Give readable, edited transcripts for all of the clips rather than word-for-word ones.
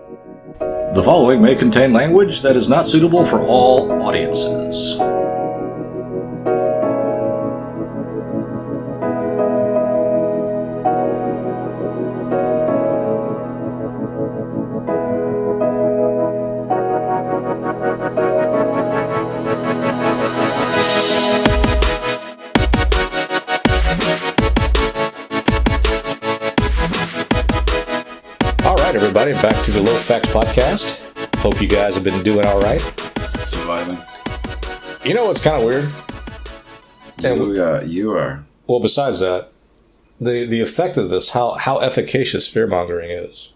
The following may contain language that is not suitable for all audiences. Everybody, back to the Low Facts Podcast. Hope you guys have been doing all right. Surviving. You know what's kind of weird? You are. Well, besides that, the effect of this, how efficacious fear-mongering is.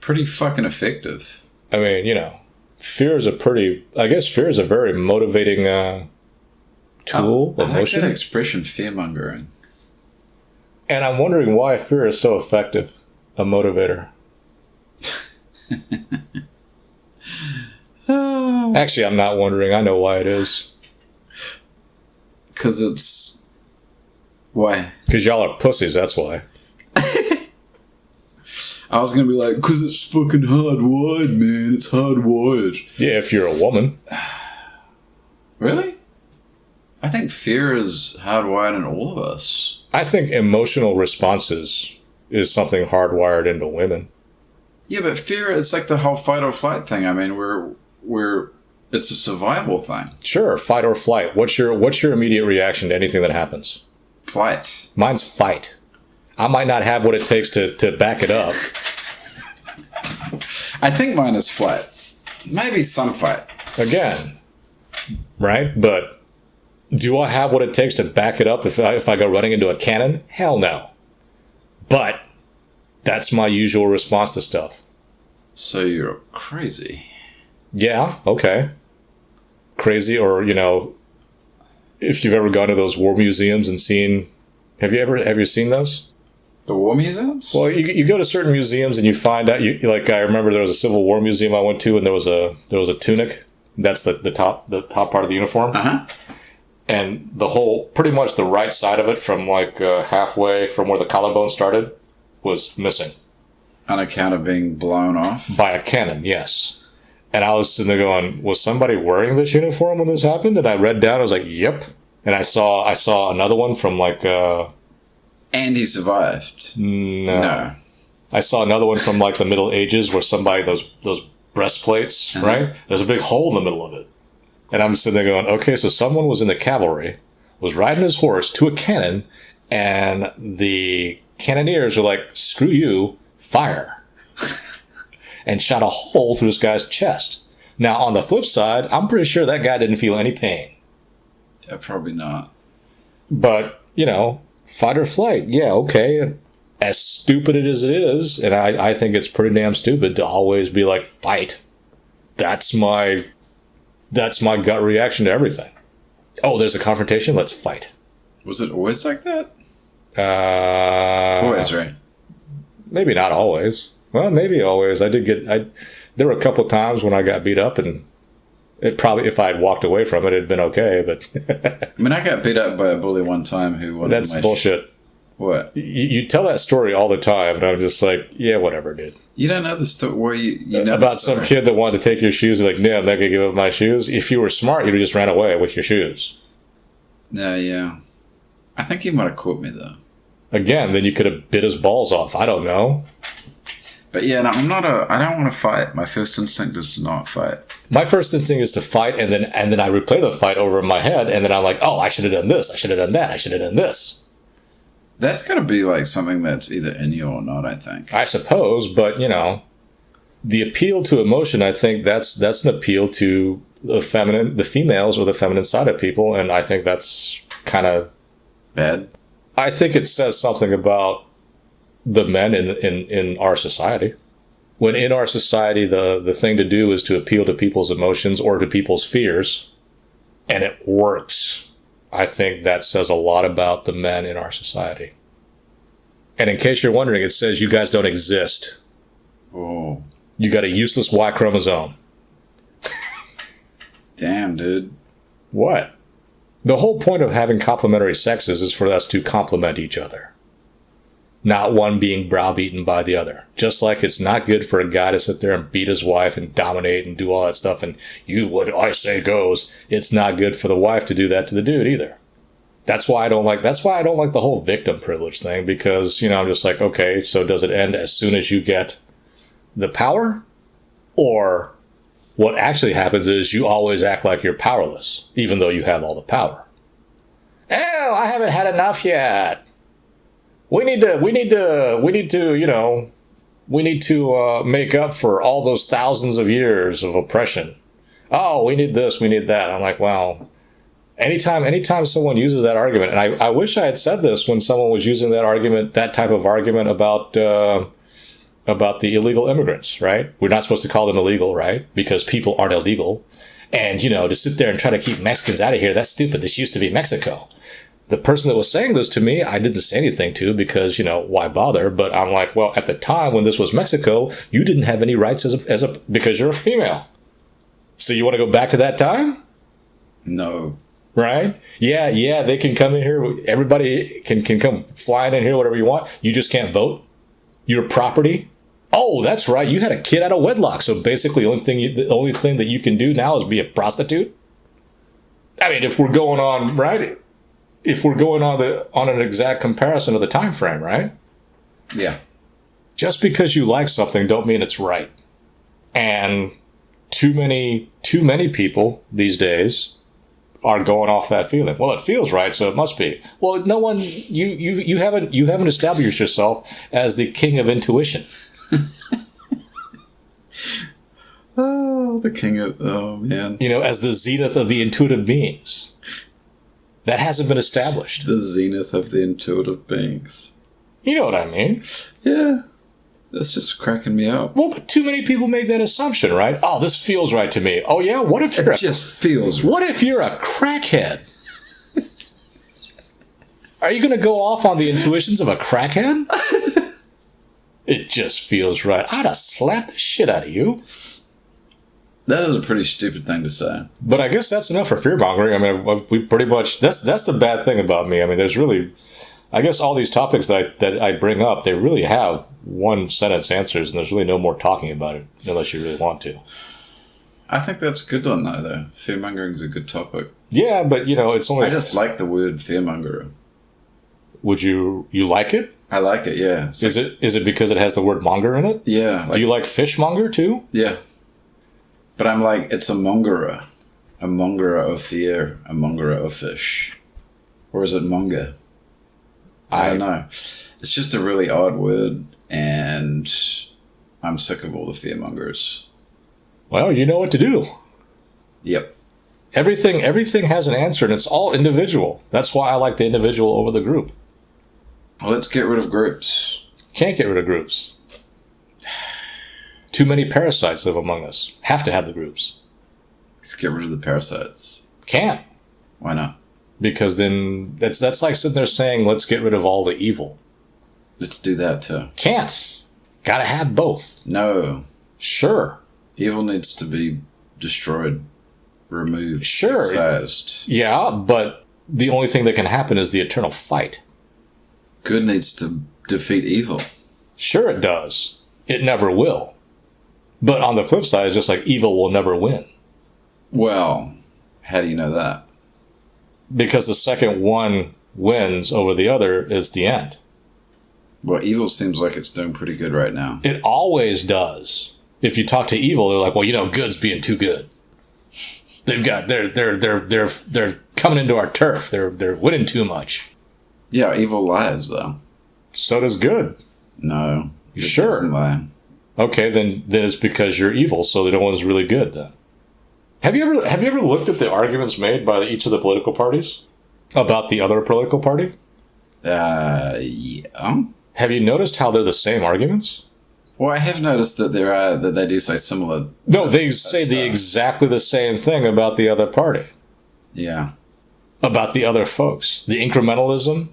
Pretty fucking effective. I mean, fear is a very motivating tool, I emotion. like that expression, fear-mongering. And I'm wondering why fear is so effective, a motivator. Actually, I'm not wondering. I know why it is. Because it's... Why? Because y'all are pussies, that's why. I was going to be like, because it's fucking hardwired, man. It's hardwired. Yeah, if you're a woman. Really? I think fear is hardwired in all of us. I think emotional responses is something hardwired into women. Yeah, but fear, it's like the whole fight or flight thing. I mean, it's a survival thing. Sure, fight or flight. What's your immediate reaction to anything that happens? Flight. Mine's fight. I might not have what it takes to back it up. I think mine is flight. Maybe some fight. Again, right? But do I have what it takes to back it up if I go running into a cannon? Hell no. But that's my usual response to stuff. So you're crazy. Yeah, okay. Crazy, or, if you've ever gone to those war museums and seen... Have you seen those? The war museums? Well, you go to certain museums and you find out... I remember there was a Civil War museum I went to, and there was a tunic. That's the top part of the uniform. Uh-huh. And pretty much the right side of it from halfway from where the collarbone started was missing. On account of being blown off? By a cannon, yes. And I was sitting there going, was somebody wearing this uniform when this happened? And I read down, I was like, yep. And I saw another one from And he survived? No. I saw another one from the Middle Ages where somebody, those breastplates, uh-huh. Right? There's a big hole in the middle of it. And I'm sitting there going, okay, so someone was in the cavalry, was riding his horse to a cannon, and the cannoneers were like, screw you, fire. And shot a hole through this guy's chest. Now, on the flip side, I'm pretty sure that guy didn't feel any pain. Yeah, probably not. But, fight or flight, yeah, okay. As stupid as it is, and I think it's pretty damn stupid to always be like, fight. That's my gut reaction to everything. Oh, there's a confrontation? Let's fight. Was it always like that? Always, right? Maybe not always. Well, maybe always. There were a couple of times when I got beat up, and it probably, if I had walked away from it, it'd been okay, but... I mean, I got beat up by a bully one time who wanted That's bullshit. What? You tell that story all the time, and I'm just like, yeah, whatever, dude. You don't know the story where you know about some kid that wanted to take your shoes, like, no, I'm not going to give up my shoes. If you were smart, you'd have just ran away with your shoes. No, yeah. I think he might have caught me, though. Again, then you could have bit his balls off. I don't know. But yeah, no, I don't want to fight. My first instinct is to not fight. My first instinct is to fight, and then I replay the fight over in my head, and then I'm like, oh, I should have done this, I should have done that, I should have done this. That's got to be something that's either in you or not, I think. I suppose, but, the appeal to emotion, I think that's an appeal to the females or the feminine side of people, and I think that's kind of... Bad? I think it says something about the men in our society. When in our society, the thing to do is to appeal to people's emotions or to people's fears, and it works. I think that says a lot about the men in our society. And in case you're wondering, it says you guys don't exist. Oh. You got a useless Y chromosome. Damn, dude. What? The whole point of having complementary sexes is for us to complement each other. not one being browbeaten by the other. Just like it's not good for a guy to sit there and beat his wife and dominate and do all that stuff and you what I say goes. It's not good for the wife to do that to the dude either. That's why I don't like the whole victim privilege thing, because, I'm just like, okay, so does it end as soon as you get the power? Or what actually happens is you always act like you're powerless, even though you have all the power. Oh, I haven't had enough yet. We need to make up for all those thousands of years of oppression. Oh, we need this, we need that. I'm like, well, anytime someone uses that argument, and I wish I had said this when someone was using that type of argument about the illegal immigrants, right? We're not supposed to call them illegal, right? Because people aren't illegal. And, to sit there and try to keep Mexicans out of here, that's stupid. This used to be Mexico. The person that was saying this to me, I didn't say anything to because, why bother? But I'm like, well, at the time when this was Mexico, you didn't have any rights because you're a female. So you want to go back to that time? No. Right? Yeah, they can come in here. Everybody can come flying in here, whatever you want. You just can't vote. Your property. Oh, that's right. You had a kid out of wedlock. So basically the only thing that you can do now is be a prostitute. I mean, if we're going on, right? If we're going on an exact comparison of the time frame, right? Yeah. Just because you like something don't mean it's right. And too many people these days are going off that feeling. Well, it feels right, so it must be. Well, no one you haven't established yourself as the king of intuition. Oh man. As the zenith of the intuitive beings. That hasn't been established. The zenith of the intuitive beings. You know what I mean? Yeah. That's just cracking me up. Well, but too many people make that assumption, right? Oh, this feels right to me. Oh, yeah? What if you're just feels right. What if you're a crackhead? Are you going to go off on the intuitions of a crackhead? It just feels right. I'd have slapped the shit out of you. That is a pretty stupid thing to say. But I guess that's enough for fear-mongering. I mean, we pretty much... That's the bad thing about me. I mean, there's really... I guess all these topics that I bring up, they really have one-sentence answers, and there's really no more talking about it, unless you really want to. I think that's a good one, though. Fear-mongering is a good topic. Yeah, but, it's only... I just like the word fear-monger. Would you like it? I like it, yeah. Is it because it has the word monger in it? Yeah. Do you like fishmonger, too? Yeah. But I'm like, it's a mongerer. A mongerer of fear, a mongerer of fish. Or is it monger? I don't know. It's just a really odd word, and I'm sick of all the fearmongers. Well, you know what to do. Yep. Everything has an answer, and it's all individual. That's why I like the individual over the group. Well, let's get rid of groups. Can't get rid of groups. Too many parasites live among us. Have to have the groups. Let's get rid of the parasites. Can't. Why not? Because then that's like sitting there saying, let's get rid of all the evil. Let's do that too. Can't. Gotta have both. No. Sure. Evil needs to be destroyed, removed, sure. excised. Yeah, but the only thing that can happen is the eternal fight. Good needs to defeat evil. Sure it does. It never will. But on the flip side, it's just like evil will never win. Well, how do you know that? Because the second one wins over the other is the end. Well, evil seems like it's doing pretty good right now. It always does. If you talk to evil, they're like, well, good's being too good. They're coming into our turf. They're winning too much. Yeah, evil lies though. So does good. No. Good sure. Doesn't lie. Okay, then it's because you're evil, so no one's really good then. Have you ever looked at the arguments made by each of the political parties about the other political party? Yeah. Have you noticed how they're the same arguments? Well, I have noticed that they do say similar. No, they say exactly the same thing about the other party. Yeah. About the other folks. The incrementalism,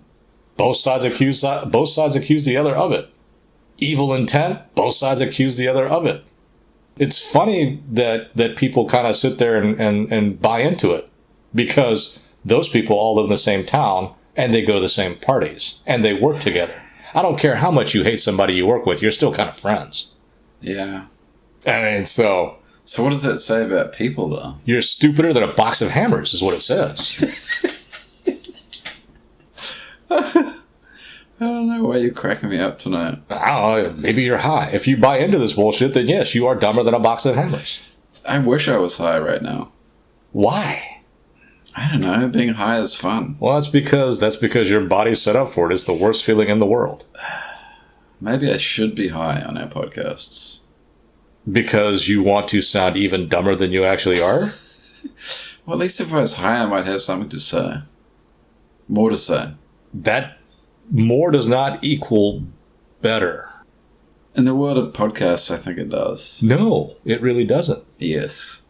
both sides accuse the other of it. Evil intent, both sides accuse the other of it. It's funny that people kind of sit there and buy into it, because those people all live in the same town and they go to the same parties and they work together. I don't care how much you hate somebody you work with, you're still kind of friends. Yeah. I mean, so what does that say about people, though? You're stupider than a box of hammers, is what it says. I don't know why you're cracking me up tonight. I don't know, maybe you're high. If you buy into this bullshit, then yes, you are dumber than a box of hammers. I wish I was high right now. Why? I don't know. Being high is fun. Well, that's because your body's set up for it. It's the worst feeling in the world. Maybe I should be high on our podcasts. Because you want to sound even dumber than you actually are? Well, at least if I was high, I might have something to say. More to say. That more does not equal better. In the world of podcasts, I think it does. No, it really doesn't. Yes.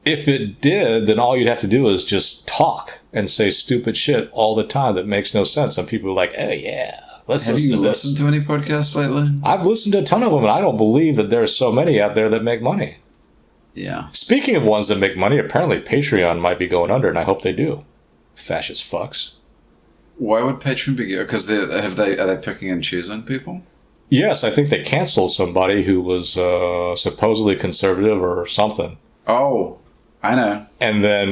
If it did, then all you'd have to do is just talk and say stupid shit all the time that makes no sense. And people are like, oh, yeah, let's Have listen you to this. listened to any podcasts lately? I've listened to a ton of them, and I don't believe that there's so many out there that make money. Yeah. Speaking of ones that make money, apparently Patreon might be going under, and I hope they do. Fascist fucks. Why would Patreon be? Because are they picking and choosing people? Yes, I think they canceled somebody who was supposedly conservative or something. Oh, I know. And then,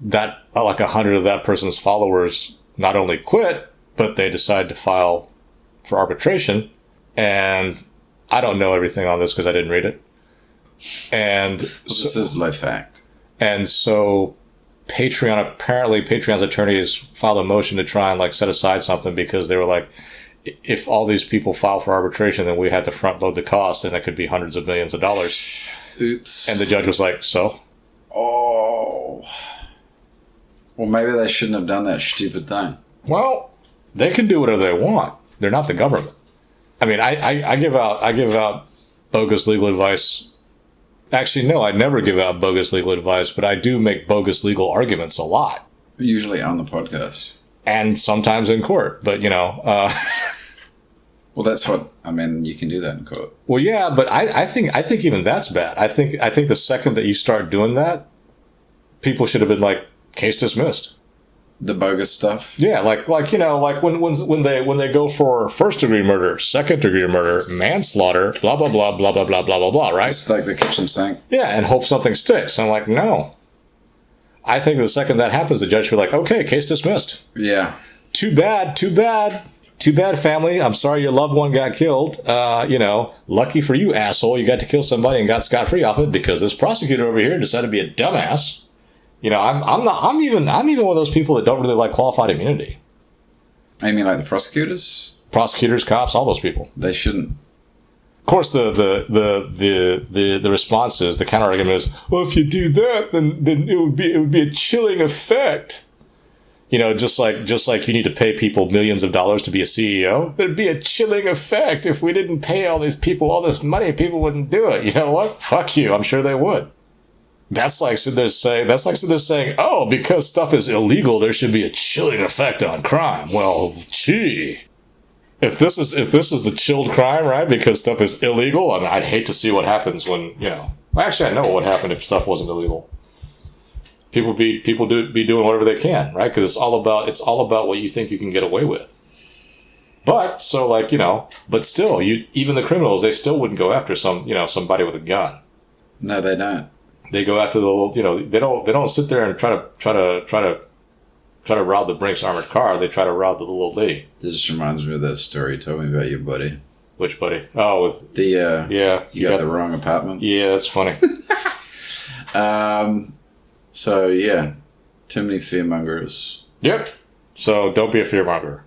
that like 100 of that person's followers not only quit, but they decided to file for arbitration. And I don't know everything on this because I didn't read it. And This is low fact. And so Patreon's attorneys filed a motion to try and set aside something because they were like, if all these people file for arbitration, then we had to front load the cost and it could be hundreds of millions of dollars. Oops. And the judge was like, so? Oh. Well, maybe they shouldn't have done that stupid thing. Well, they can do whatever they want. They're not the government. I mean, I give out bogus legal advice. Actually, no, I never give out bogus legal advice, but I do make bogus legal arguments a lot. Usually on the podcast. And sometimes in court, but Well, that's what you can do that in court. Well, yeah, but I think even that's bad. I think the second that you start doing that, people should have been like, case dismissed. The bogus stuff. Yeah, like when they go for first degree murder, second degree murder, manslaughter, blah blah blah blah blah blah blah blah blah, right? Just like the kitchen sink. Yeah, and hope something sticks. I'm like, no. I think the second that happens, the judge will be like, okay, case dismissed. Yeah. Too bad, family. I'm sorry your loved one got killed. Lucky for you, asshole, you got to kill somebody and got scot-free off it because this prosecutor over here decided to be a dumbass. I'm even one of those people that don't really like qualified immunity. I mean, like the prosecutors? Prosecutors, cops, all those people. They shouldn't. Of course, the response is, the counter argument is, well, if you do that, then it would be a chilling effect. Just like you need to pay people millions of dollars to be a CEO, there'd be a chilling effect if we didn't pay all these people all this money. People wouldn't do it. You know what? Fuck you. I'm sure they would. That's like sitting there saying, oh, because stuff is illegal, there should be a chilling effect on crime. Well, gee. If this is the chilled crime, right? Because stuff is illegal, I'd hate to see what happens when, Well, actually, I know what would happen if stuff wasn't illegal. People be doing whatever they can, right? Because it's all about what you think you can get away with. But but still, even the criminals, they still wouldn't go after somebody with a gun. No, they don't. They go after the little, they don't sit there and try to rob the Brinks armored car. They try to rob the little old lady. This just reminds me of that story you told me about your buddy. Which buddy? Oh, with yeah. You got the wrong apartment. Yeah, that's funny. So yeah, too many fearmongers. Yep. So don't be a fearmonger.